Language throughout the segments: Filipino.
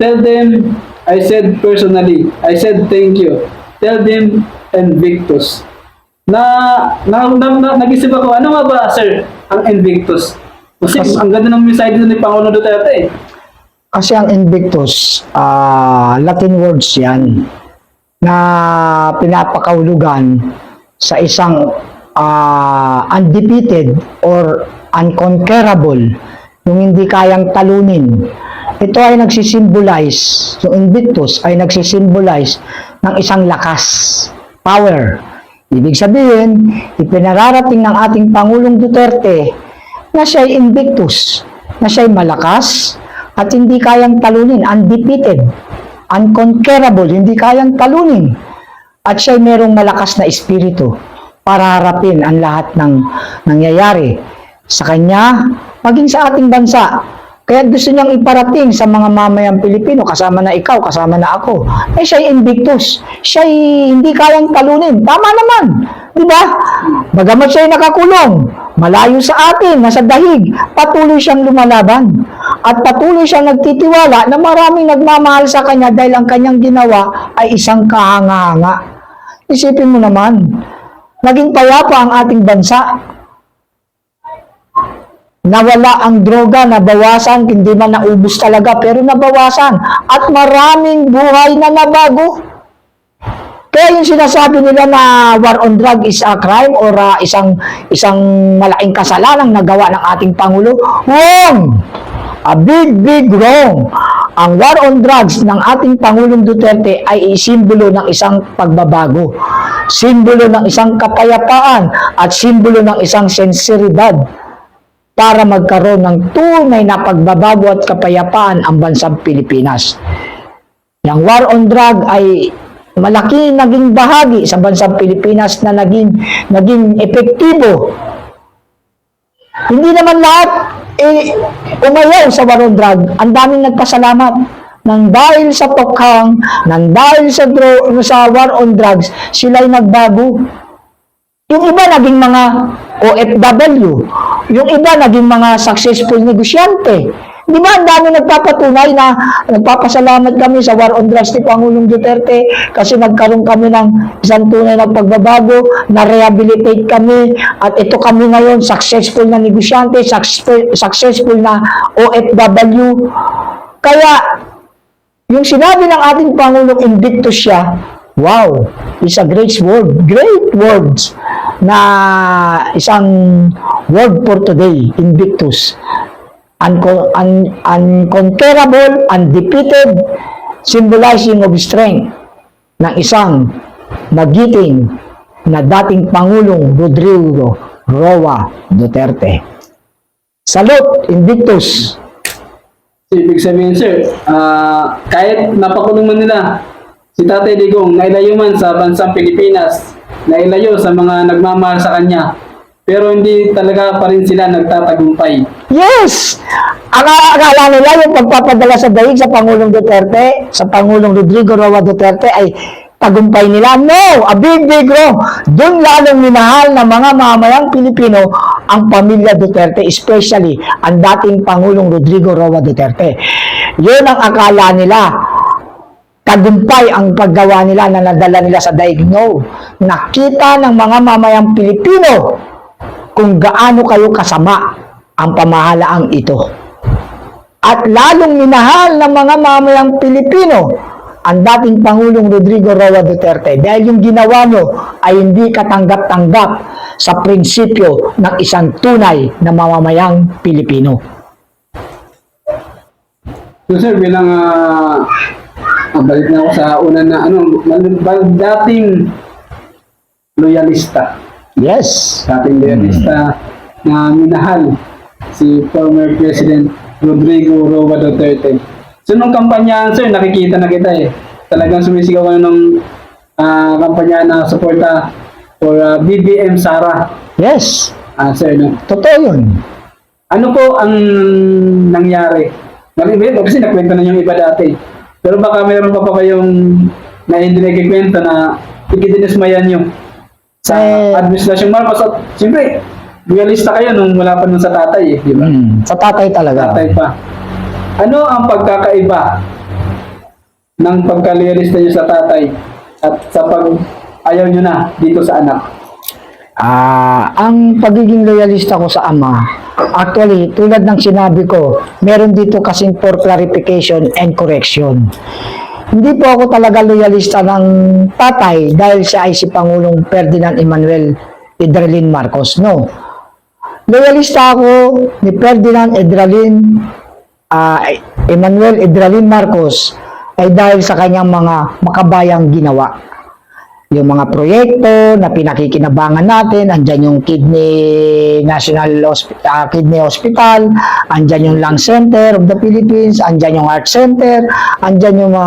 Tell them, I said personally, I said thank you. Tell them, Invictus. Nag-isip ako, ano nga ba, sir, ang Invictus? Kasi ang ganda ng mensahe dito ni Pangulong Duterte eh. Kasi ang Invictus, Latin words yan, na pinapakahulugan sa isang undefeated or unconquerable, yung hindi kayang talunin. Ito ay nagsisimbolize, yung Invictus ay nagsisimbolize ng isang lakas, power. Ibig sabihin, ipinararating ng ating Pangulong Duterte na siya'y Invictus, na siya'y malakas at hindi kayang talunin, undefeated, unconquerable, hindi kayang talunin. At siya'y merong malakas na espiritu para harapin ang lahat ng nangyayari sa kanya, maging sa ating bansa. Kaya gusto niyang iparating sa mga mamayang Pilipino, kasama na ikaw, kasama na ako, eh siya'y Invictus, siya'y hindi kayang talunin. Tama naman, di ba? Bagamat siya'y nakakulong, malayo sa atin, nasa dahig, patuloy siyang lumalaban. At patuloy siyang nagtitiwala na maraming nagmamahal sa kanya dahil ang kanyang ginawa ay isang kahanga-hanga. Isipin mo naman, naging payapa ang ating bansa. Nawala ang droga, nabawasan, hindi man naubos talaga, pero nabawasan. At maraming buhay na nabago. Kaya yung sinasabi nila na war on drug is a crime or isang malaking kasalanang nagawa ng ating Pangulo, wrong! A big wrong! Ang war on drugs ng ating Pangulong Duterte ay simbolo ng isang pagbabago, simbolo ng isang kapayapaan, at simbolo ng isang sinseridad para magkaroon ng tunay na pagbabago at kapayapaan ang bansang Pilipinas. Yang war on drug ay malaki naging bahagi sa bansang Pilipinas na naging epektibo. Hindi naman lahat umayaw sa war on drug. Ang daming nagpasalamat nang dahil sa tokhang, nang dahil sa war on drugs, sila'y nagbago. Yung iba naging mga OFW, yung iba naging mga successful negosyante. Di ba ang dami nagpapatunay na nagpapasalamat kami sa war on drugs ni Pangulong Duterte kasi nagkaroon kami ng isang tunay na pagbabago, na-rehabilitate kami, at ito kami ngayon, successful na negosyante, successful na OFW. Kaya, yung sinabi ng ating Pangulong Invictus siya, wow, it's a great words na isang word for today, Invictus. Unconquerable, undefeated, symbolizing of strength ng isang magiting na dating Pangulong Rodrigo Roa Duterte. Salute, Invictus! Ibig sabihin, sir, kahit napakulong man nila, si Tatay Digong, nailayo man sa bansang Pilipinas, nailayo sa mga nagmamahal sa kanya, pero hindi talaga pa rin sila nagtatagumpay. Yes! Ang akala nila yung pagpapadala sa daig sa Pangulong Duterte, sa Pangulong Rodrigo Roa Duterte ay tagumpay nila. No! A big wrong! Doon lalong minahal ng mga mamayang Pilipino ang pamilya Duterte, especially ang dating Pangulong Rodrigo Roa Duterte. Yun ang akala nila. Tagumpay ang paggawa nila na nadala nila sa daig. No. Nakita ng mga mamayang Pilipino kung gaano kayo kasama ang pamahalaang ito. At lalong minahal ng mga mamayang Pilipino ang dating Pangulong Rodrigo Roa Duterte dahil yung ginawa mo ay hindi katanggap-tanggap sa prinsipyo ng isang tunay na mamamayang Pilipino. So sir, bilang balik na ako sa una na dating loyalista. Yes. Dating loyalista na minahal si former President Rodrigo Roa Duterte. So nung kampanya, sir, nakikita na kita eh. Talagang sumisigaw kayo ng kampanya na suporta for BBM Sara. Yes. Sir, no? Totoo yun. Ano po ang nangyari? Kasi nakwento na yung iba dati. Pero baka mayroon pa kayong na hindi nagkikwento na ikidinismayan nyo sa administrasyong Marcos. At siyempre, realista kayo nung wala pa nun sa tatay eh, di ba? Sa tatay talaga. Tatay pa. Ano ang pagkakaiba ng pagka-loyalista nyo sa tatay at sa pag ayaw nyo na dito sa anak? Ang pagiging loyalista ko sa ama, actually, tulad ng sinabi ko, meron dito kasing for clarification and correction. Hindi po ako talaga loyalista ng tatay dahil siya ay si Pangulong Ferdinand Emmanuel Edralin Marcos. No. Loyalista ako ni Ferdinand Emmanuel Edralin Marcos ay dahil sa kanyang mga makabayang ginawa. Yung mga proyekto na pinakikinabangan natin, andyan yung Kidney Hospital, andyan yung Lung Center of the Philippines, andyan yung Heart Center, andyan yung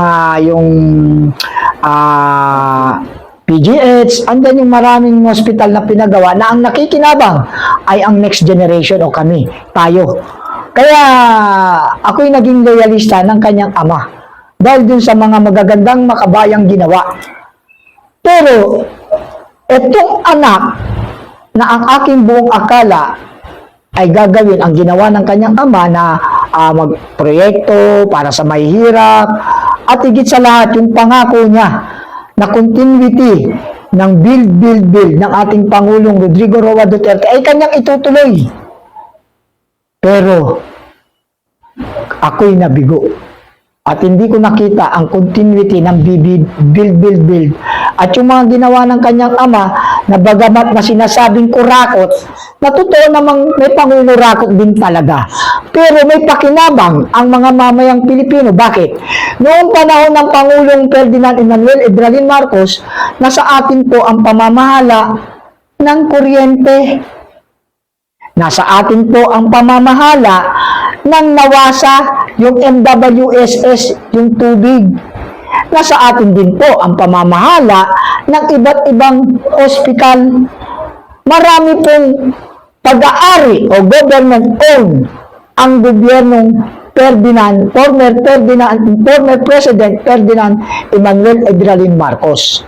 PGH, andyan yung maraming hospital na pinagawa na ang nakikinabang ay ang next generation o kami, tayo. Kaya ako'y naging loyalista ng kanyang ama dahil dun sa mga magagandang makabayang ginawa. Pero, etong anak na ang aking buong akala ay gagawin ang ginawa ng kanyang ama na magproyekto para sa mahihirap at higit sa lahat yung pangako niya na continuity ng build ng ating Pangulong Rodrigo Roa Duterte ay kanyang itutuloy. Pero, ako'y nabigo. At hindi ko nakita ang continuity ng build. At yung mga ginawa ng kanyang ama, na bagamat na sinasabing kurakot, na totoo namang may pangunurakot din talaga. Pero may pakinabang ang mga mamayang Pilipino. Bakit? Noong panahon ng Pangulong Ferdinand Emmanuel Edralin Marcos, nasa atin po ang pamamahala ng kuryente. Nasa atin po ang pamamahala ng nawasa yung MWSS, yung tubig. Nasa atin din po ang pamamahala ng iba't ibang ospital. Marami pong pag-aari o government-owned ang gobyernong former President Ferdinand Emmanuel Edralin Marcos.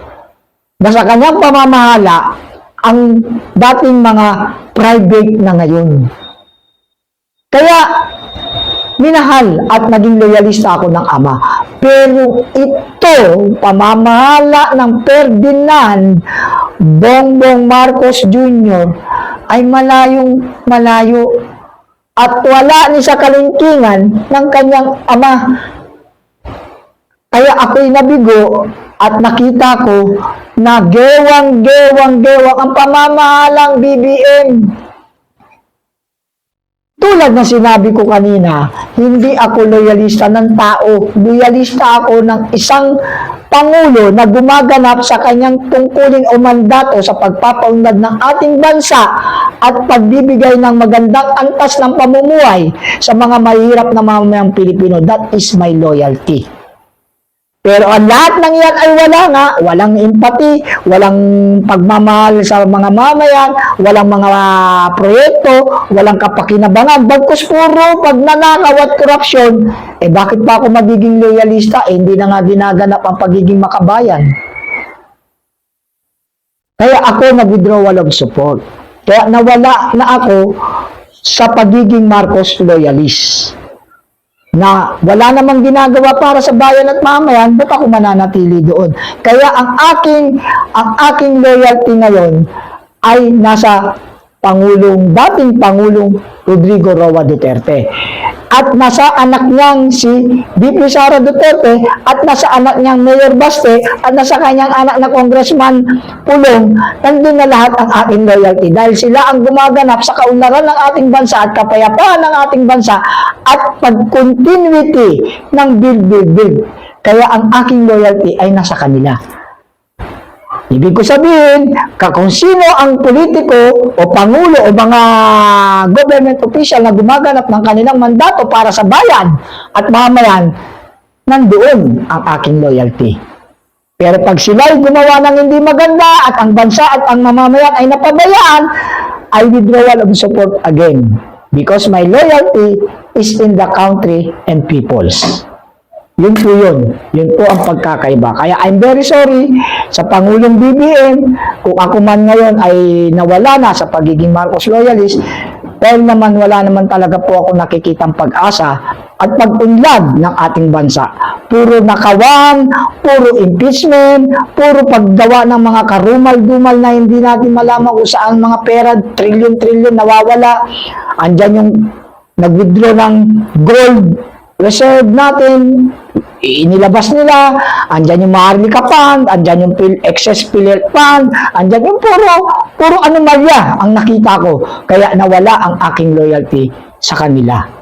Nasa kanyang pamamahala ang dating mga private na ngayon. Kaya, minahal at naging loyalista ako ng ama. Pero ito, pamamahala ng Ferdinand Bongbong Marcos Jr. ay malayo at wala ni sa kalingkingan ng kanyang ama. Kaya ako'y nabigo at nakita ko na gewang ang pamamahalang BBM. Tulad na sinabi ko kanina, hindi ako loyalista ng tao. Loyalista ako ng isang pangulo na gumaganap sa kanyang tungkulin o mandato sa pagpapaunlad ng ating bansa at pagbibigay ng magandang antas ng pamumuhay sa mga mahirap na mamamayang Pilipino. That is my loyalty. Pero ang lahat ng yan ay wala nga, walang empathy, walang pagmamahal sa mga mamayan, walang mga proyekto, walang kapakinabangan, bagkus puro pagnanakaw at korupsyon. Bakit pa ako magiging loyalista? Hindi na nga ginaganap ang pagiging makabayan. Kaya ako nag-withdrawal of support. Kaya nawala na ako sa pagiging Marcos loyalist. Na wala namang ginagawa para sa bayan at mamayan, ba't ako mananatili doon? Kaya ang aking loyalty ngayon ay nasa dating Pangulong Rodrigo Roa Duterte. At nasa anak niyang si VP Sara Duterte, at nasa anak niyang Mayor Baste, at nasa kanyang anak na Congressman Pulong. Nandun na lahat ang aking loyalty dahil sila ang gumaganap sa kaunlaran ng ating bansa at kapayapaan ng ating bansa at pag-continuity ng build. Kaya ang aking loyalty ay nasa kanila. Ibig ko sabihin, kung sino ang politiko o pangulo o mga government official na gumaganap ng kanilang mandato para sa bayan at mamayan, nandoon ang aking loyalty. Pero pag sila ay gumawa ng hindi maganda at ang bansa at ang mamamayan ay napabayaan, I withdrawal of support again. Because my loyalty is in the country and peoples. Yun po yun. Yun po ang pagkakaiba. Kaya I'm very sorry sa Pangulong BBM kung ako man ngayon ay nawala na sa pagiging Marcos loyalist dahil naman wala naman talaga po ako nakikitang pag-asa at pag-unlad ng ating bansa. Puro nakawan, puro impeachment, puro paggawa ng mga karumal-dumal na hindi natin malaman kung saan mga pera, trilyon-trilyon nawawala. Andyan yung nag-withdraw ng gold reserve natin, inilabas nila, andyan yung Maharlika Fund, andyan yung excess PhilHealth Fund, andyan yung puro anomalya ang nakita ko. Kaya nawala ang aking loyalty sa kanila.